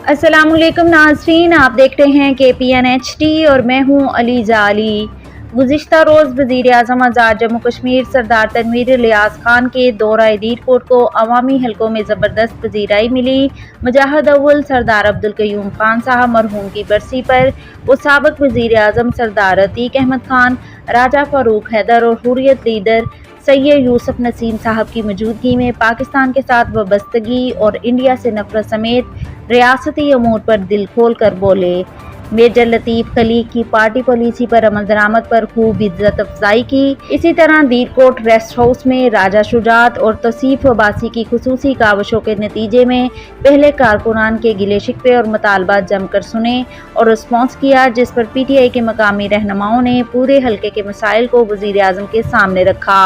अस्सलामुअलैकुम नाज़रीन, आप देख रहे हैं KPN-HD और मैं हूं अलीज़ा अली। गुज़िश्ता रोज़ वज़ीर-ए-आज़म आज़ाद जम्मू कश्मीर सरदार तनवीर इलियास खान के दौरा दीरकोट को अवामी हलकों में ज़बरदस्त पज़ीराई मिली। मुजाहिद अव्वल सरदार अब्दुल क़य्यूम खान साहब मरहूम की बरसी पर वो साबिक़ वज़ीर-ए-आज़म सरदार अतीक अहमद खान, राजा फ़ारूक हैदर और हुर्रियत लीडर सैयद यूसुफ नसीम साहब की मौजूदगी में पाकिस्तान के साथ वाबस्तगी और इंडिया से नफरत समेत रियासती अमूर पर दिल खोल कर बोले। मेजर लतीफ़ खलीक की पार्टी पॉलिसी पर अमल दरामद पर खूब इज्जत अफजाई की। इसी तरह दीरकोट रेस्ट हाउस में राजा शुजात और तौसीफ अब्बासी की खुसूसी काविशों के नतीजे में पहले कारकुनान के गिले शिकवे और मुतालबात जमकर सुने और रिस्पॉन्स किया, जिस पर PTI के मकामी रहनुमाओं ने पूरे हल्के के मसाइल को वज़ीर आज़म के सामने रखा।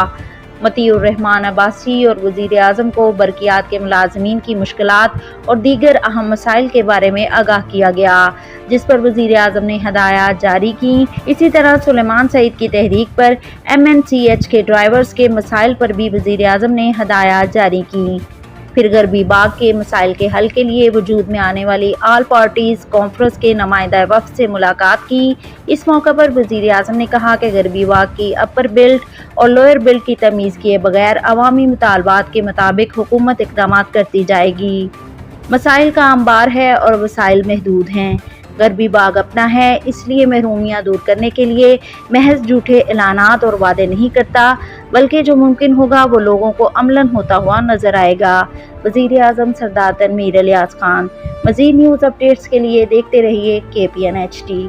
मतीउर रहमान अब्बासी और वज़ीर-ए-आज़म को बरकियात के मुलाज़मीन की मुश्किलात और दीगर अहम मसाइल के बारे में आगाह किया गया, जिस पर वज़ीर-ए-आज़म ने हदायत जारी की। इसी तरह सुलेमान सईद की तहरीक पर MNCH के ड्राइवर्स के मसाइल पर भी वज़ीर-ए-आज़म ने हदायत जारी की। फिर गरबी बाग के मसाइल के हल के लिए वजूद में आने वाली ऑल पार्टीज़ कॉन्फ्रेंस के नुमाइंदा वफ़द से मुलाकात की। इस मौके पर वज़ीर-ए-आज़म ने कहा कि गरबी बाग की अपर बिल्ट और लोअर बिल्ट की तमीज़ किए बगैर अवामी मुतालबात के मुताबिक हुकूमत इक़दामात करती जाएगी। मसाइल का अंबार है और वसाइल महदूद हैं। गरबी बाग अपना है, इसलिए महरूमियाँ दूर करने के लिए महज झूठे ऐलानात और वादे नहीं करता, बल्कि जो मुमकिन होगा वो लोगों को अमलन होता हुआ नजर आएगा। वज़ीर-ए-आज़म सरदार तनवीर इलियास खान। मज़ीद न्यूज़ अपडेट्स के लिए देखते रहिए KPN-HD।